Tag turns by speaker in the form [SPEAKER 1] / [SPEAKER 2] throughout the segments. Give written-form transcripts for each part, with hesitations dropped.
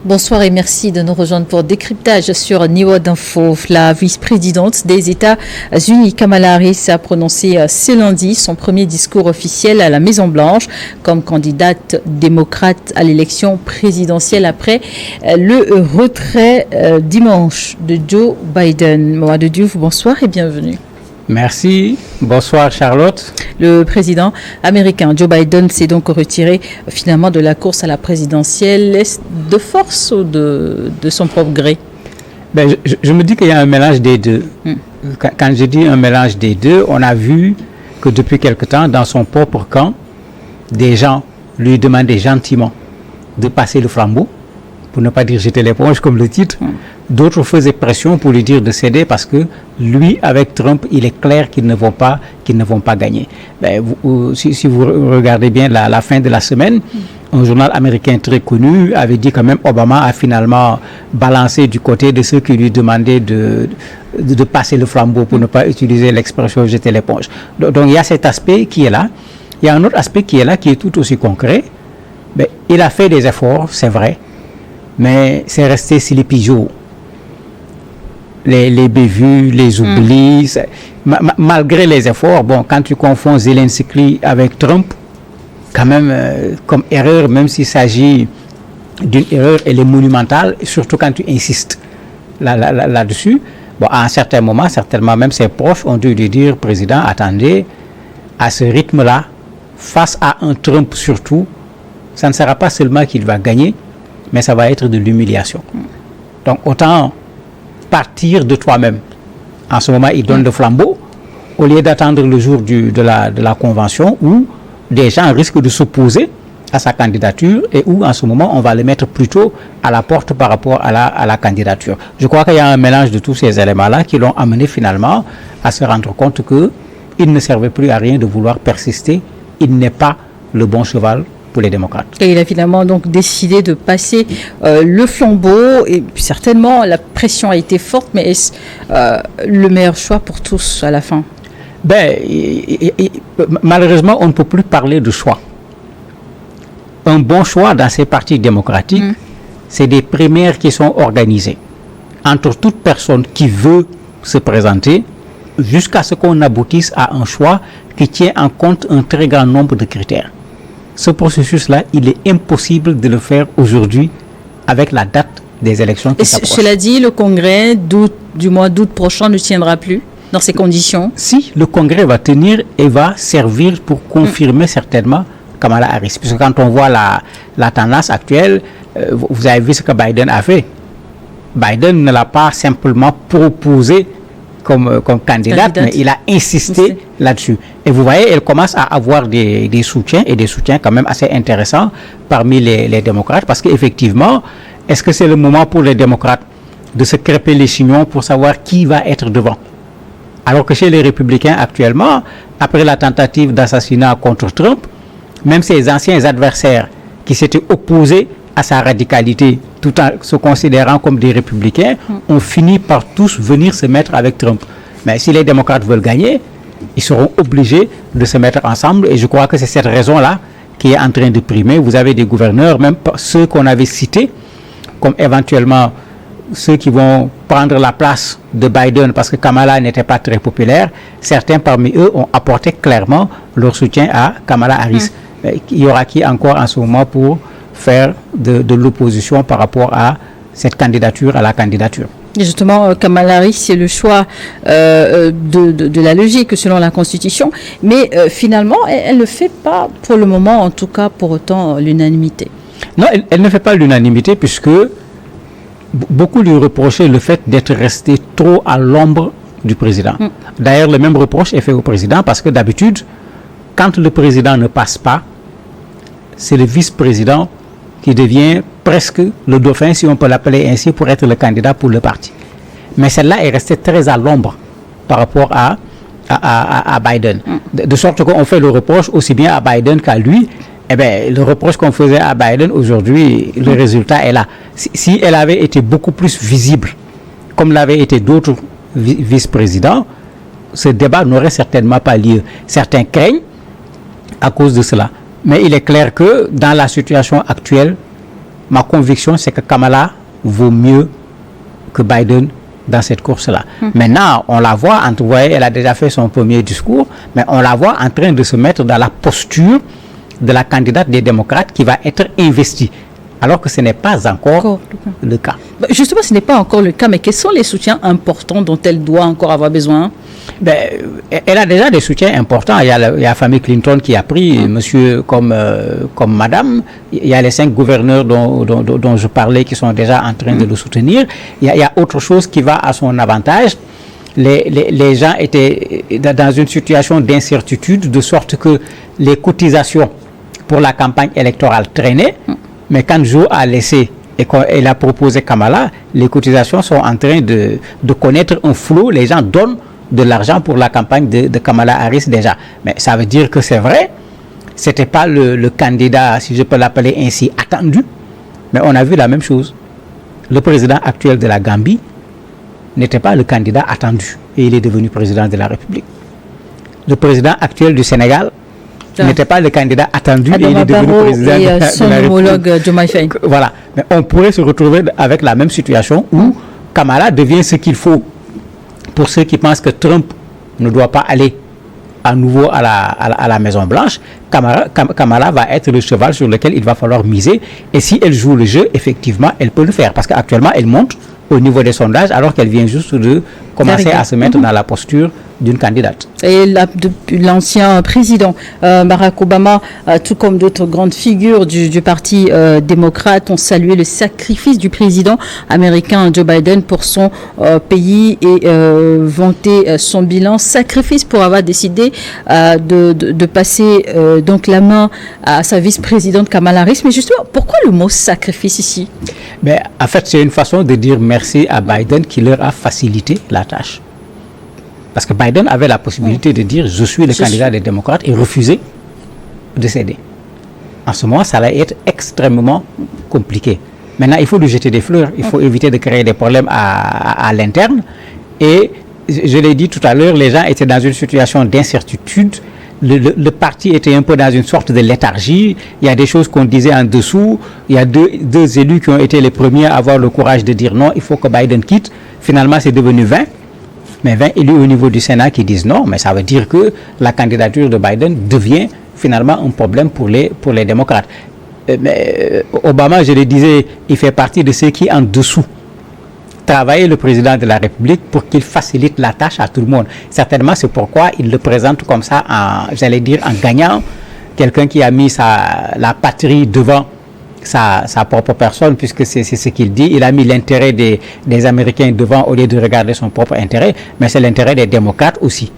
[SPEAKER 1] Bonsoir et merci de nous rejoindre pour décryptage sur Niveau d'Info. La vice-présidente des États-Unis, Kamala Harris, a prononcé ce lundi son premier discours officiel à la Maison-Blanche comme candidate démocrate à l'élection présidentielle après le retrait dimanche de Joe Biden. Mohamed Diouf, bonsoir et bienvenue.
[SPEAKER 2] Merci. Bonsoir Charlotte.
[SPEAKER 1] Le président américain Joe Biden s'est donc retiré finalement de la course à la présidentielle de force ou de son propre gré?
[SPEAKER 2] Je me dis qu'il y a un mélange des deux. Quand je dis un mélange des deux, on a vu que depuis quelque temps, dans son propre camp, des gens lui demandaient gentiment de passer le flambeau, pour ne pas dire jeter l'éponge comme le titre. D'autres faisaient pression pour lui dire de céder parce que lui, avec Trump, il est clair qu'ils ne vont pas gagner. Si vous regardez bien la fin de la semaine, un journal américain très connu avait dit quand même Obama a finalement balancé du côté de ceux qui lui demandaient de passer le flambeau, pour ne pas utiliser l'expression jeter l'éponge. Donc il y a cet aspect qui est là. Il y a un autre aspect qui est là, qui est tout aussi concret. Il a fait des efforts, c'est vrai, mais c'est resté Sleepy Joe. Les bévues, les oublis, malgré les efforts, quand tu confonds Zelensky avec Trump, quand même, comme erreur, même s'il s'agit d'une erreur, elle est monumentale, surtout quand tu insistes là-dessus. À un certain moment, certainement même ses proches ont dû lui dire, président, attendez, à ce rythme-là, face à un Trump surtout, ça ne sera pas seulement qu'il va gagner, mais ça va être de l'humiliation. Donc autant partir de toi-même. En ce moment, il donne le flambeau, au lieu d'attendre le jour de la convention où des gens risquent de s'opposer à sa candidature et où en ce moment, on va le mettre plutôt à la porte par rapport à la candidature. Je crois qu'il y a un mélange de tous ces éléments-là qui l'ont amené finalement à se rendre compte qu'il ne servait plus à rien de vouloir persister. Il n'est pas le bon cheval pour les démocrates.
[SPEAKER 1] Et il a finalement donc décidé de passer le flambeau et certainement la pression a été forte, mais est-ce le meilleur choix pour tous à la fin?
[SPEAKER 2] Malheureusement, on ne peut plus parler de choix. Un bon choix dans ces partis démocratiques, c'est des primaires qui sont organisées entre toute personne qui veut se présenter jusqu'à ce qu'on aboutisse à un choix qui tient en compte un très grand nombre de critères. Ce processus-là, il est impossible de le faire aujourd'hui avec la date des élections qui s'approchent.
[SPEAKER 1] Cela dit, le congrès du mois d'août prochain ne tiendra plus dans ces conditions?
[SPEAKER 2] Si, le congrès va tenir et va servir pour confirmer certainement Kamala Harris. Puisque quand on voit la tendance actuelle, vous avez vu ce que Biden a fait. Biden ne l'a pas simplement proposé comme candidate, mais il a insisté là-dessus. Et vous voyez, elle commence à avoir des soutiens, et des soutiens quand même assez intéressants parmi les démocrates, parce qu'effectivement, est-ce que c'est le moment pour les démocrates de se crêper les chignons pour savoir qui va être devant? Alors que chez les républicains actuellement, après la tentative d'assassinat contre Trump, même ses anciens adversaires qui s'étaient opposés à sa radicalité, tout en se considérant comme des républicains, ont fini par tous venir se mettre avec Trump. Mais si les démocrates veulent gagner, ils seront obligés de se mettre ensemble, et je crois que c'est cette raison-là qui est en train de primer. Vous avez des gouverneurs, même ceux qu'on avait cités, comme éventuellement ceux qui vont prendre la place de Biden parce que Kamala n'était pas très populaire. Certains parmi eux ont apporté clairement leur soutien à Kamala Harris. Il y aura qui encore en ce moment pour faire de l'opposition par rapport à cette candidature à la candidature?
[SPEAKER 1] Et justement, Kamala Harris, c'est le choix de la logique selon la Constitution, mais finalement, elle ne fait pas pour le moment, en tout cas pour autant, l'unanimité.
[SPEAKER 2] Non, elle ne fait pas l'unanimité puisque beaucoup lui reprochaient le fait d'être resté trop à l'ombre du président. D'ailleurs, le même reproche est fait au président parce que d'habitude, quand le président ne passe pas, c'est le vice-président qui devient presque le dauphin, si on peut l'appeler ainsi, pour être le candidat pour le parti. Mais celle-là est restée très à l'ombre par rapport à Biden. De sorte qu'on fait le reproche aussi bien à Biden qu'à lui. Le reproche qu'on faisait à Biden aujourd'hui, le résultat est là. Si elle avait été beaucoup plus visible, comme l'avaient été d'autres vice-présidents, ce débat n'aurait certainement pas lieu. Certains craignent à cause de cela. Mais il est clair que dans la situation actuelle, ma conviction, c'est que Kamala vaut mieux que Biden dans cette course-là. Maintenant, on la voit, vous voyez, elle a déjà fait son premier discours, mais on la voit en train de se mettre dans la posture de la candidate des démocrates qui va être investie, alors que ce n'est pas encore le cas.
[SPEAKER 1] Justement, ce n'est pas encore le cas, mais quels sont les soutiens importants dont elle doit encore avoir besoin?
[SPEAKER 2] Elle a déjà des soutiens importants. Il y a la famille Clinton qui a pris monsieur comme madame. Il y a les 5 gouverneurs dont je parlais qui sont déjà en train de le soutenir. Il y a autre chose qui va à son avantage. Les gens étaient dans une situation d'incertitude, de sorte que les cotisations pour la campagne électorale traînaient. Mais quand Joe a laissé et qu'elle a proposé Kamala, les cotisations sont en train de connaître un flot. Les gens donnent de l'argent pour la campagne de Kamala Harris déjà. Mais ça veut dire que c'est vrai, c'était pas le candidat, si je peux l'appeler ainsi, attendu. Mais on a vu la même chose. Le président actuel de la Gambie n'était pas le candidat attendu et il est devenu président de la République. Le président actuel du Sénégal n'était pas le candidat attendu et il est devenu président de la
[SPEAKER 1] son homologue Diomaye Faye.
[SPEAKER 2] Voilà. Mais on pourrait se retrouver avec la même situation où Kamala devient ce qu'il faut. Pour ceux qui pensent que Trump ne doit pas aller à nouveau à la Maison-Blanche, Kamala va être le cheval sur lequel il va falloir miser. Et si elle joue le jeu, effectivement, elle peut le faire. Parce qu'actuellement, elle monte au niveau des sondages alors qu'elle vient juste de commencer à se mettre dans la posture d'une candidate.
[SPEAKER 1] Et l'ancien président Barack Obama, tout comme d'autres grandes figures du parti démocrate, ont salué le sacrifice du président américain Joe Biden pour son pays et vanté son bilan. Sacrifice pour avoir décidé de passer donc la main à sa vice-présidente Kamala Harris. Mais justement, pourquoi le mot sacrifice ici?
[SPEAKER 2] Mais en fait, c'est une façon de dire merci à Biden qui leur a facilité la tâche. Parce que Biden avait la possibilité de dire « je suis le candidat des démocrates » et refuser de céder. En ce moment, ça allait être extrêmement compliqué. Maintenant, il faut lui jeter des fleurs. Il faut éviter de créer des problèmes à l'interne. Et je l'ai dit tout à l'heure, les gens étaient dans une situation d'incertitude. Le parti était un peu dans une sorte de léthargie. Il y a des choses qu'on disait en dessous. Il y a deux élus qui ont été les premiers à avoir le courage de dire non, il faut que Biden quitte. Finalement, c'est devenu 20. Mais 20 élus au niveau du Sénat qui disent non, mais ça veut dire que la candidature de Biden devient finalement un problème pour les démocrates. Mais Obama, je le disais, il fait partie de ceux qui en dessous travaillent le président de la République pour qu'il facilite la tâche à tout le monde. Certainement, c'est pourquoi il le présente comme ça, j'allais dire, en gagnant, quelqu'un qui a mis la patrie devant sa propre personne, puisque c'est ce qu'il dit. Il a mis l'intérêt des Américains devant au lieu de regarder son propre intérêt, mais c'est l'intérêt des démocrates aussi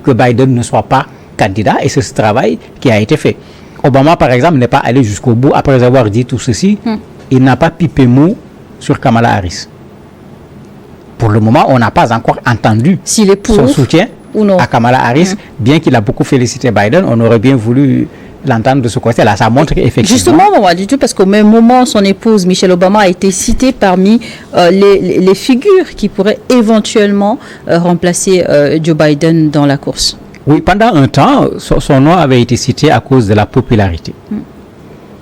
[SPEAKER 2] que Biden ne soit pas candidat, et c'est ce travail qui a été fait. Obama, par exemple, n'est pas allé jusqu'au bout. Après avoir dit tout ceci, il n'a pas pipé mot sur Kamala Harris. Pour le moment, on n'a pas encore entendu son soutien à Kamala Harris, bien qu'il a beaucoup félicité Biden. On aurait bien voulu l'entendre de ce côté-là. Ça montre effectivement...
[SPEAKER 1] Justement, on va dire parce qu'au même moment, son épouse, Michelle Obama, a été citée parmi les figures qui pourraient éventuellement remplacer Joe Biden dans la course.
[SPEAKER 2] Oui, pendant un temps, son nom avait été cité à cause de la popularité.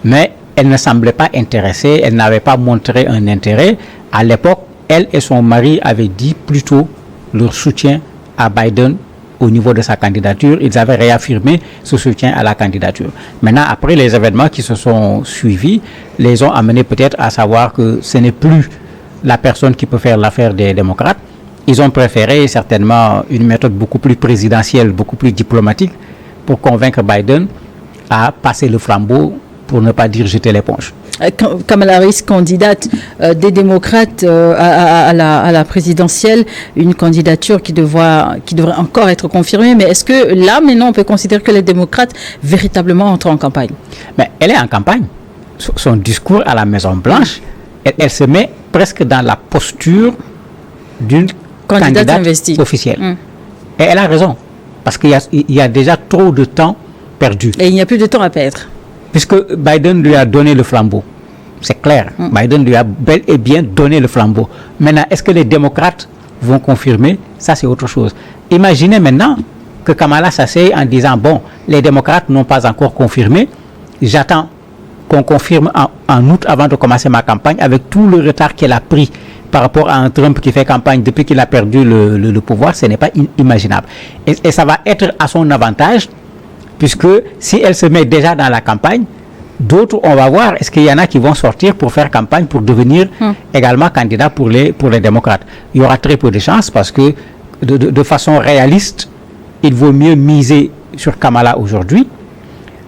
[SPEAKER 2] Mais elle ne semblait pas intéressée, elle n'avait pas montré un intérêt. À l'époque, elle et son mari avaient dit plutôt leur soutien à Biden au niveau de sa candidature. Ils avaient réaffirmé ce soutien à la candidature. Maintenant, après les événements qui se sont suivis, les ont amenés peut-être à savoir que ce n'est plus la personne qui peut faire l'affaire des démocrates. Ils ont préféré certainement une méthode beaucoup plus présidentielle, beaucoup plus diplomatique pour convaincre Biden à passer le flambeau, pour ne pas dire jeter l'éponge.
[SPEAKER 1] Kamala Harris, candidate des démocrates à la présidentielle, une candidature qui devrait encore être confirmée. Mais est-ce que là, maintenant, on peut considérer que les démocrates véritablement entrent en campagne?
[SPEAKER 2] Mais elle est en campagne. Son discours à la Maison-Blanche, elle se met presque dans la posture d'une candidate officielle. Et elle a raison, parce qu'il y a déjà trop de temps perdu.
[SPEAKER 1] Et il n'y a plus de temps à perdre.
[SPEAKER 2] Puisque Biden lui a donné le flambeau. C'est clair. Biden lui a bel et bien donné le flambeau. Maintenant, est-ce que les démocrates vont confirmer? Ça, c'est autre chose. Imaginez maintenant que Kamala s'asseye en disant, bon, les démocrates n'ont pas encore confirmé, j'attends qu'on confirme en août avant de commencer ma campagne, avec tout le retard qu'elle a pris par rapport à un Trump qui fait campagne depuis qu'il a perdu le pouvoir, ce n'est pas imaginable. Et ça va être à son avantage, puisque si elle se met déjà dans la campagne, d'autres, on va voir, est-ce qu'il y en a qui vont sortir pour faire campagne, pour devenir également candidat pour les démocrates. Il y aura très peu de chances parce que de façon réaliste, il vaut mieux miser sur Kamala aujourd'hui,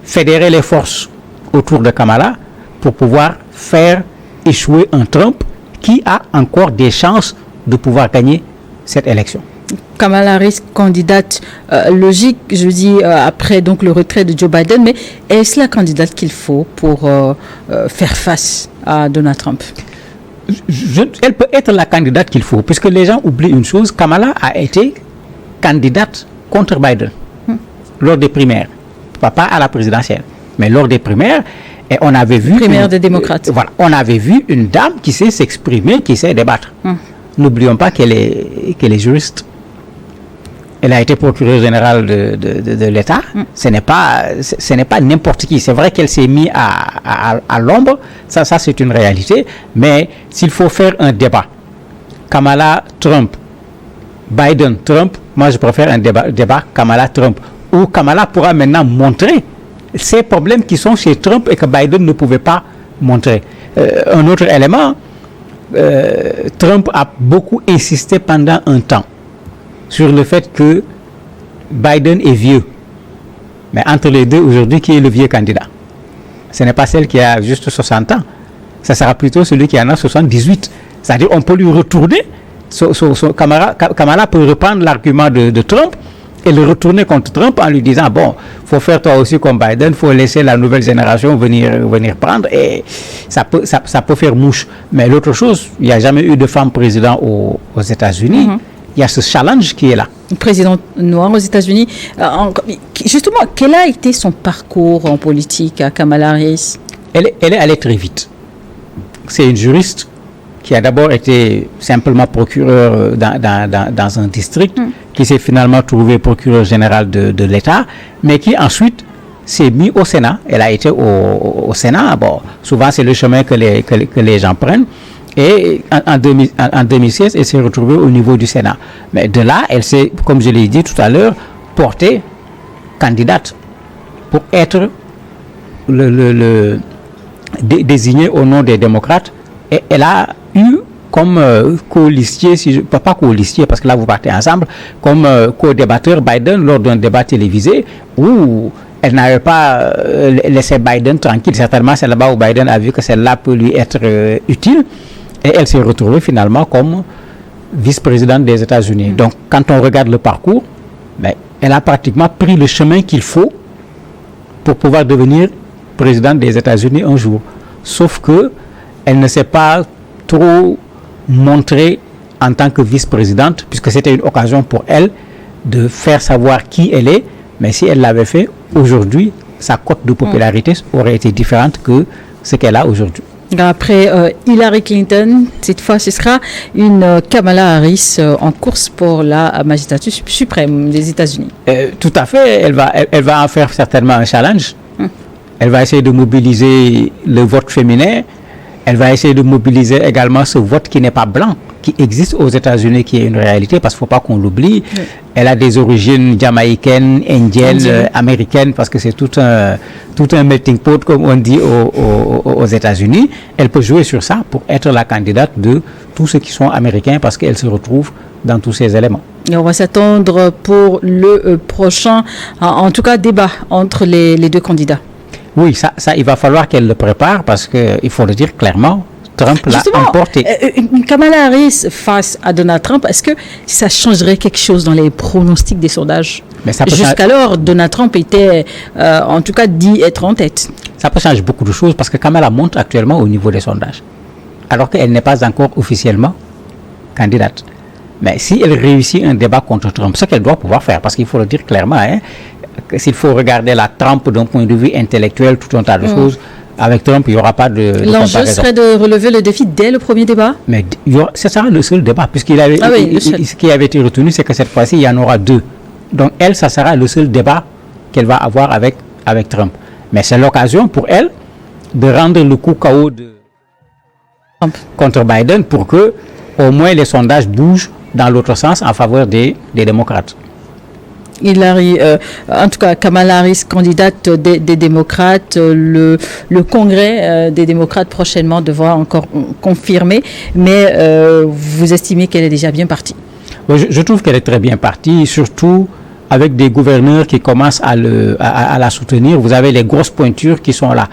[SPEAKER 2] fédérer les forces autour de Kamala pour pouvoir faire échouer un Trump qui a encore des chances de pouvoir gagner cette élection.
[SPEAKER 1] Kamala Harris, candidate logique, je dis, après donc le retrait de Joe Biden, mais est-ce la candidate qu'il faut pour faire face à Donald Trump?
[SPEAKER 2] Elle peut être la candidate qu'il faut, puisque les gens oublient une chose, Kamala a été candidate contre Biden lors des primaires, pas à la présidentielle, mais lors des primaires. Et on avait vu
[SPEAKER 1] primaire des démocrates.
[SPEAKER 2] Voilà, on avait vu une dame qui sait s'exprimer, qui sait débattre. N'oublions pas qu'elle est juriste. Elle a été procureure générale de l'État. Ce n'est pas n'importe qui. C'est vrai qu'elle s'est mise à l'ombre. Ça c'est une réalité. Mais s'il faut faire un débat, Kamala Trump, Biden Trump, moi je préfère un débat Kamala Trump, où Kamala pourra maintenant montrer ces problèmes qui sont chez Trump et que Biden ne pouvait pas montrer. Un autre élément, Trump a beaucoup insisté pendant un temps sur le fait que Biden est vieux. Mais entre les deux, aujourd'hui, qui est le vieux candidat? Ce n'est pas celle qui a juste 60 ans. Ça sera plutôt celui qui en a 78. C'est-à-dire on peut lui retourner, Kamala peut reprendre l'argument de Trump et le retourner contre Trump en lui disant, bon, il faut faire toi aussi comme Biden, il faut laisser la nouvelle génération venir prendre, et ça peut faire mouche. Mais l'autre chose, il n'y a jamais eu de femme président aux États-Unis. Il y a ce challenge qui est là.
[SPEAKER 1] Président noir aux États-Unis. Justement, quel a été son parcours en politique à Kamala Harris?
[SPEAKER 2] Elle est allée très vite. C'est une juriste qui a d'abord été simplement procureur dans un district, qui s'est finalement trouvé procureur général de l'État, mais qui ensuite s'est mis au Sénat. Elle a été au Sénat. Bon, souvent c'est le chemin que les gens prennent. Et en 2016, elle s'est retrouvée au niveau du Sénat. Mais de là, elle s'est, comme je l'ai dit tout à l'heure, portée candidate pour être désignée au nom des démocrates. Et elle a eu comme co-listier, pas co-listier parce que là vous partez ensemble, comme co-débatteur Biden lors d'un débat télévisé où elle n'avait pas laissé Biden tranquille. Certainement, c'est là-bas où Biden a vu que celle-là peut lui être utile. Et elle s'est retrouvée finalement comme vice-présidente des États-Unis. Donc, quand on regarde le parcours, elle a pratiquement pris le chemin qu'il faut pour pouvoir devenir présidente des États-Unis un jour. Sauf que elle ne s'est pas trop montrée en tant que vice-présidente, puisque c'était une occasion pour elle de faire savoir qui elle est. Mais si elle l'avait fait aujourd'hui, sa cote de popularité aurait été différente que ce qu'elle a aujourd'hui.
[SPEAKER 1] Après Hillary Clinton, cette fois, ce sera une Kamala Harris en course pour la magistrature suprême des États-Unis.
[SPEAKER 2] Tout à fait. Elle va en faire certainement un challenge. Elle va essayer de mobiliser le vote féminin. Elle va essayer de mobiliser également ce vote qui n'est pas blanc, qui existe aux États-Unis, qui est une réalité, parce qu'il ne faut pas qu'on l'oublie. Oui. Elle a des origines jamaïcaines, indiennes, américaines, parce que c'est tout un melting pot, comme on dit aux États-Unis. Elle peut jouer sur ça pour être la candidate de tous ceux qui sont américains, parce qu'elle se retrouve dans tous ces éléments.
[SPEAKER 1] Et on va s'attendre pour le prochain, en tout cas, débat entre les deux candidats.
[SPEAKER 2] Oui, ça, il va falloir qu'elle le prépare parce qu'il faut le dire clairement, Trump l'a emporté.
[SPEAKER 1] Une Kamala Harris face à Donald Trump, est-ce que ça changerait quelque chose dans les pronostics des sondages? Jusqu'alors, Donald Trump était, en tout cas, dit être en tête.
[SPEAKER 2] Ça peut changer beaucoup de choses parce que Kamala monte actuellement au niveau des sondages, alors qu'elle n'est pas encore officiellement candidate. Mais si elle réussit un débat contre Trump, ce qu'elle doit pouvoir faire, parce qu'il faut le dire clairement, s'il faut regarder la Trump d'un point de vue intellectuel, tout un tas de choses, avec Trump, il n'y aura pas de
[SPEAKER 1] L'enjeu serait de relever le défi dès le premier débat?
[SPEAKER 2] Mais ce sera le seul débat, puisqu'il avait, ce qui avait été retenu, c'est que cette fois-ci, il y en aura deux. Donc, elle, ça sera le seul débat qu'elle va avoir avec Trump. Mais c'est l'occasion pour elle de rendre le coup KO contre Biden pour que au moins les sondages bougent dans l'autre sens en faveur des démocrates.
[SPEAKER 1] En tout cas, Kamala Harris, candidate des démocrates, le congrès des démocrates prochainement devra encore confirmer, mais vous estimez qu'elle est déjà bien partie?
[SPEAKER 2] Je trouve qu'elle est très bien partie, surtout avec des gouverneurs qui commencent à la soutenir. Vous avez les grosses pointures qui sont là.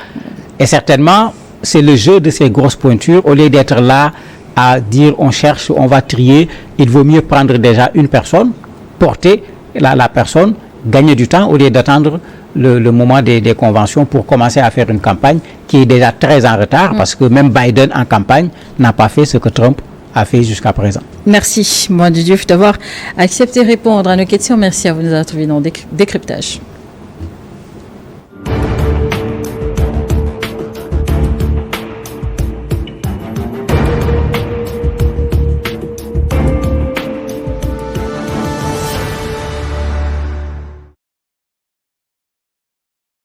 [SPEAKER 2] Et certainement, c'est le jeu de ces grosses pointures. Au lieu d'être là à dire on cherche, on va trier, il vaut mieux prendre déjà une personne, porter la personne, gagner du temps au lieu d'attendre le moment des conventions pour commencer à faire une campagne qui est déjà très en retard parce que même Biden en campagne n'a pas fait ce que Trump a fait jusqu'à présent.
[SPEAKER 1] Merci, Mohamed Diouf, d'avoir accepté de répondre à nos questions. Merci à vous de nous avoir trouvés dans Décryptage.